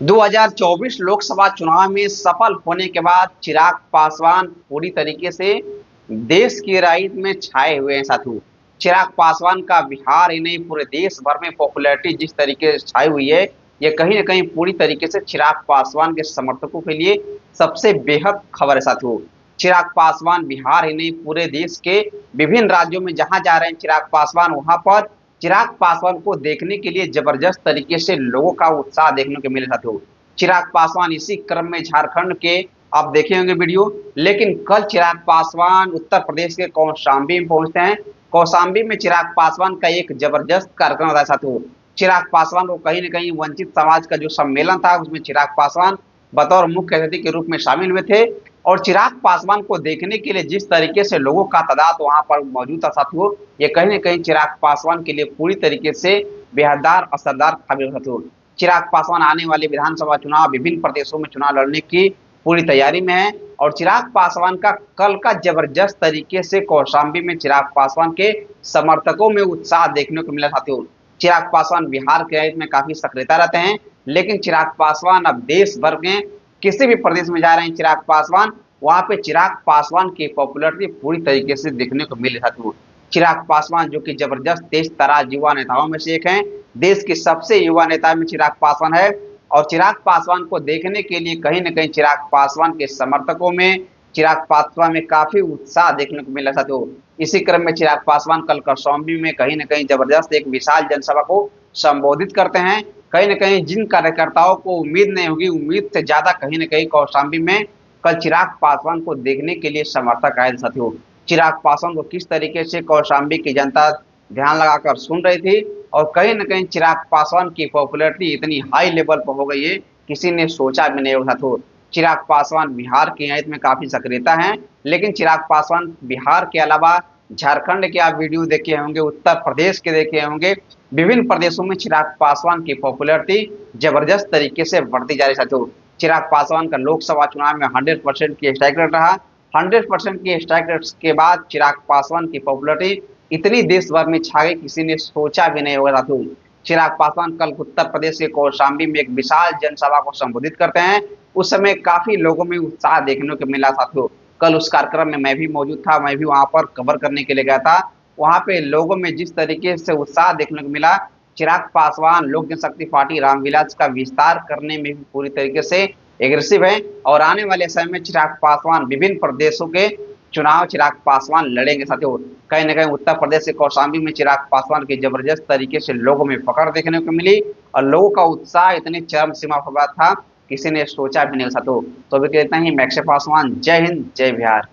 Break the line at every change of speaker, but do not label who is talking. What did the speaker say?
2024 लोकसभा चुनाव में सफल होने के बाद चिराग पासवान पूरी तरीके से देश की राजनीति में छाए हुए हैं साथियों। चिराग पासवान का बिहार ही नहीं पूरे देश भर में पॉपुलैरिटी जिस तरीके से छाई हुई है, ये कहीं ना कहीं पूरी तरीके से चिराग पासवान के समर्थकों के लिए सबसे बेहद खबर है साथियों। चिराग पासवान बिहार ही नहीं पूरे देश के विभिन्न राज्यों में जहां जा रहे हैं चिराग पासवान, वहां पर चिराग पासवान को देखने के लिए जबरदस्त तरीके से लोगों का उत्साह देखने को मिले साथियों। चिराग पासवान इसी क्रम में झारखंड के आप देखे होंगे वीडियो, लेकिन कल चिराग पासवान उत्तर प्रदेश के कौशाम्बी में पहुंचते हैं। कौशाम्बी में चिराग पासवान का एक जबरदस्त कार्यक्रम था साथियों। चिराग पासवान को कहीं ना कहीं वंचित समाज का जो सम्मेलन था उसमें चिराग पासवान बतौर मुख्य अतिथि के रूप में शामिल हुए थे। और चिराग पासवान को देखने के लिए जिस तरीके से लोगों का तादाद वहां पर मौजूद था साथियों, ये कहीं ना कहीं चिराग पासवान के लिए पूरी तरीके से बेहदार असरदार साबित हुआ साथियों। चिराग पासवान आने वाले विधानसभा चुनाव विभिन्न प्रदेशों में चुनाव लड़ने की पूरी तैयारी में है और चिराग पासवान का कल का जबरदस्त तरीके से कौशाम्बी में चिराग पासवान के समर्थकों में उत्साह देखने को मिला साथियों। चिराग पासवान बिहार के राजनीति में काफी सक्रियता रहते हैं, लेकिन चिराग पासवान अब देश भर में किसी भी प्रदेश में जा रहे हैं चिराग पासवान, वहां पे चिराग पासवान की पॉपुलैरिटी पूरी तरीके से देखने को मिले साथियों। चिराग पासवान जो कि जबरदस्त तेज तरार युवा नेताओं में से एक हैं, देश के सबसे युवा नेता में चिराग पासवान है और चिराग पासवान को देखने के लिए कहीं ना कहीं चिराग पासवान के समर्थकों में चिराग पासवान में काफी उत्साह देखने को मिला साथियों। इसी क्रम में चिराग पासवान कल कौशाम्बी में कहीं ना कहीं जबरदस्त एक विशाल जनसभा को संबोधित करते हैं। कहीं ना कहीं जिन कार्यकर्ताओं को उम्मीद नहीं होगी, उम्मीद से ज्यादा कहीं ना कहीं कौशाम्बी में कल चिराग पासवान को देखने के लिए समर्थक आए साथियों। चिराग पासवान को किस तरीके से कौशाम्बी की जनता ध्यान लगाकर सुन रही थी और कहीं ना कहीं चिराग पासवान की पॉपुलैरिटी इतनी हाई लेवल पर हो गई है, किसी ने सोचा भी नहीं होगा साथियों। चिराग पासवान बिहार की राजनीति में काफी सक्रियता है, लेकिन चिराग पासवान बिहार के अलावा झारखंड के आप वीडियो देखे होंगे, उत्तर प्रदेश के देखे होंगे, विभिन्न प्रदेशों में चिराग पासवान की पॉपुलैरिटी जबरदस्त तरीके से बढ़ती जा रही साथियों। चिराग पासवान का लोकसभा चुनाव में 100% की स्ट्राइक रेट रहा। 100% की स्ट्राइक रेट के बाद चिराग पासवान की पॉपुलैरिटी इतनी देश भर में छा गई, किसी ने सोचा भी नहीं होगा साथियों। चिराग पासवान कल उत्तर प्रदेश के कौशाम्बी में एक विशाल जनसभा को संबोधित करते हैं। उस समय काफी लोगों में उत्साह देखने को मिला साथियों। कल उस कार्यक्रम में मैं भी मौजूद था, मैं भी वहां पर कवर करने के लिए गया था। वहां पे लोगों में जिस तरीके से उत्साह देखने को मिला, चिराग पासवान लोक जनशक्ति पार्टी रामविलास का विस्तार करने में भी पूरी तरीके से एग्रेसिव है और आने वाले समय में चिराग पासवान विभिन्न प्रदेशों के चुनाव चिराग पासवान लड़ेंगे साथियों। कहीं ना कहीं उत्तर प्रदेश के कौशाम्बी में चिराग पासवान की जबरदस्त तरीके से लोगों में पकड़ देखने को मिली और लोगों का उत्साह इतनी चरम सीमा पर था, किसी ने सोचा भी नहीं साथियों। तो अभी इतना ही। मैक्से पासवान, जय हिंद, जय बिहार।